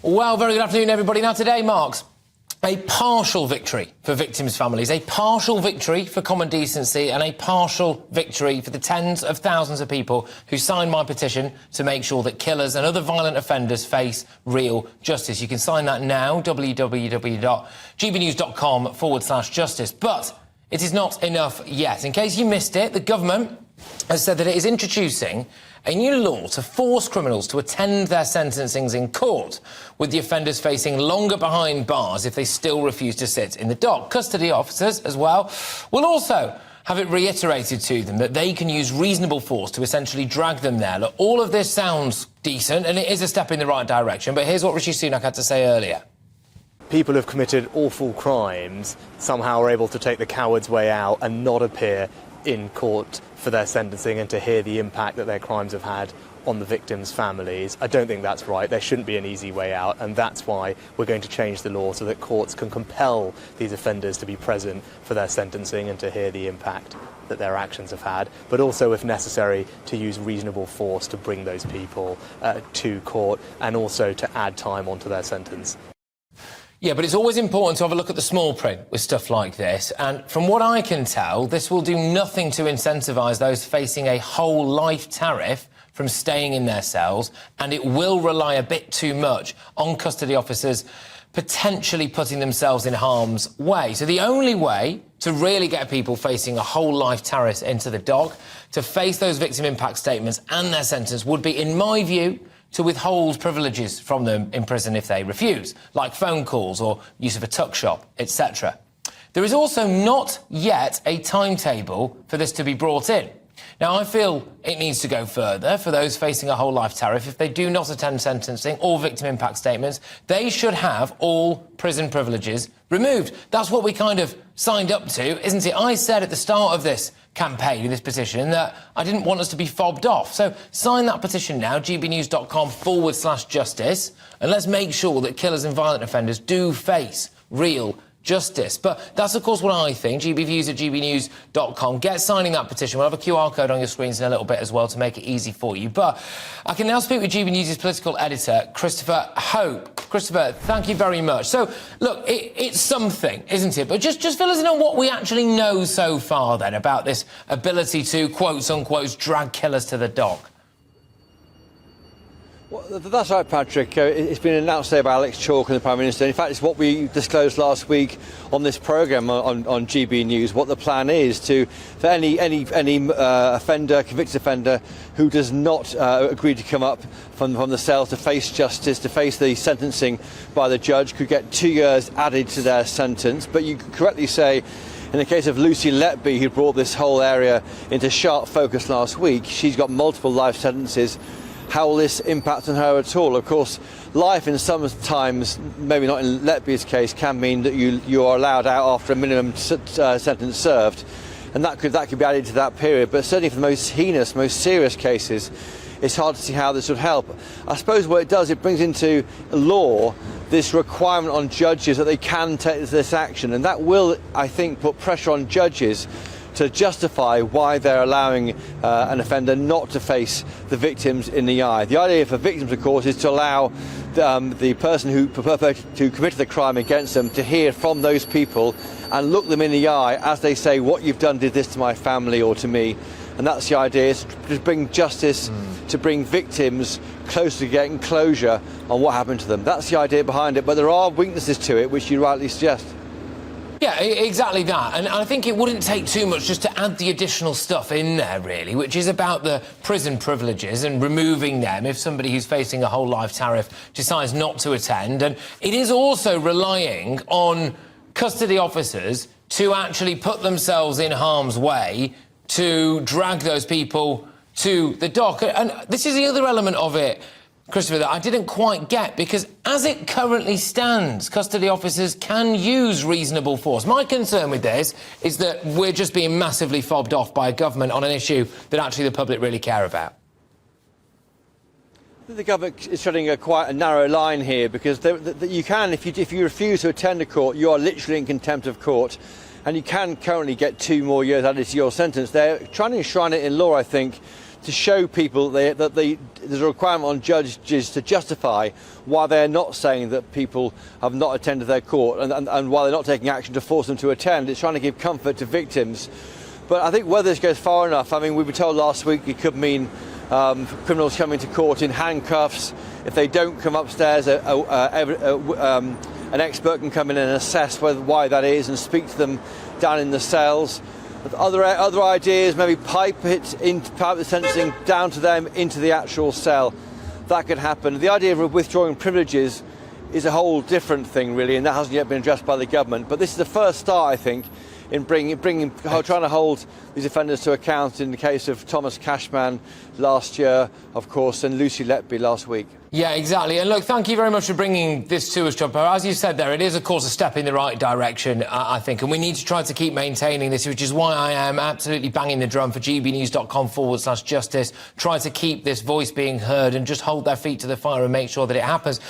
Well, very good afternoon, everybody. Now, today marks a partial victory for victims' families, a partial victory for common decency and a partial victory for the tens of thousands of people who signed my petition to make sure that killers and other violent offenders face real justice. You can sign that now, www.gbnews.com/justice. But it is not enough yet. In case you missed it, the government has said that it is introducing a new law to force criminals to attend their sentencings in court, with the offenders facing longer behind bars if they still refuse to sit in the dock. Custody officers, as well, will also have it reiterated to them that they can use reasonable force to essentially drag them there. Look, all of this sounds decent, and it is a step in the right direction, but here's what Rishi Sunak had to say earlier. People who've committed awful crimes somehow are able to take the coward's way out and not appear in court for their sentencing and to hear the impact that their crimes have had on the victims' families. I don't think that's right. There shouldn't be an easy way out, and that's why we're going to change the law so that courts can compel these offenders to be present for their sentencing and to hear the impact that their actions have had, but also, if necessary, to use reasonable force to bring those people to court and also to add time onto their sentence. Yeah, but it's always important to have a look at the small print with stuff like this. And from what I can tell, this will do nothing to incentivise those facing a whole life tariff from staying in their cells. And it will rely a bit too much on custody officers potentially putting themselves in harm's way. So the only way to really get people facing a whole life tariff into the dock, to face those victim impact statements and their sentence, would be, in my view, to withhold privileges from them in prison if they refuse, like phone calls or use of a tuck shop, etc. There is also not yet a timetable for this to be brought in. Now, I feel it needs to go further for those facing a whole life tariff. If they do not attend sentencing or victim impact statements, they should have all prison privileges removed. That's what we kind of signed up to, isn't it? I said at the start of this campaign, in this petition, that I didn't want us to be fobbed off. So sign that petition now, gbnews.com/justice, and let's make sure that killers and violent offenders do face real justice. But that's, of course, what I think. gbviews@gbnews.com. Get signing that petition. We'll have a QR code on your screens in a little bit as well to make it easy for you. But I can now speak with GB News' political editor, Christopher Hope. Christopher, thank you very much. So, look, it's something, isn't it? But just fill us in on what we actually know so far, then, about this ability to, quotes-unquote, drag killers to the dock. Well, that's right, Patrick. It's been announced today by Alex Chalk and the Prime Minister. In fact, it's what we disclosed last week on this programme on GB News, what the plan is for any offender, convicted offender, who does not agree to come up from the cell to face justice, to face the sentencing by the judge, could get 2 years added to their sentence. But you could correctly say, in the case of Lucy Letby, who brought this whole area into sharp focus last week, she's got multiple life sentences. How will this impact on her at all? Of course, life in some times, maybe not in Letby's case, can mean that you are allowed out after a minimum sentence served, and that could be added to that period. But certainly for the most heinous, most serious cases, it's hard to see how this would help. I suppose what it does, it brings into law this requirement on judges that they can take this action, and that will, I think, put pressure on judges to justify why they're allowing an offender not to face the victims in the eye. The idea for victims, of course, is to allow the person who committed the crime against them to hear from those people and look them in the eye as they say, what you've done did this to my family or to me. And that's the idea, is to bring justice, to bring victims closer to getting closure on what happened to them. That's the idea behind it, but there are weaknesses to it, which you rightly suggest. Yeah, exactly that. And I think it wouldn't take too much just to add the additional stuff in there, really, which is about the prison privileges and removing them if somebody who's facing a whole life tariff decides not to attend. And it is also relying on custody officers to actually put themselves in harm's way to drag those people to the dock. And this is the other element of it, Christopher, that I didn't quite get, because as it currently stands, custody officers can use reasonable force. My concern with this is that we're just being massively fobbed off by a government on an issue that actually the public really care about. The government is treading quite a narrow line here, because you can, if you refuse to attend a court, you are literally in contempt of court, and you can currently get 2 more years added to your sentence. They're trying to enshrine it in law, I think, to show people that there's a requirement on judges to justify why they're not saying that people have not attended their court and why they're not taking action to force them to attend. It's trying to give comfort to victims. But I think whether this goes far enough, I mean, we were told last week it could mean criminals coming to court in handcuffs. If they don't come upstairs, an expert can come in and assess why that is and speak to them down in the cells. Other ideas, maybe pipe the sentencing down to them into the actual cell. That could happen. The idea of withdrawing privileges is a whole different thing, really, and that hasn't yet been addressed by the government. But this is the first start, I think, in trying to hold these offenders to account in the case of Thomas Cashman last year, of course, and Lucy Letby last week. Yeah, exactly. And look, thank you very much for bringing this to us, John. As you said there, it is, of course, a step in the right direction, I think, and we need to try to keep maintaining this, which is why I am absolutely banging the drum for gbnews.com/justice, try to keep this voice being heard and just hold their feet to the fire and make sure that it happens.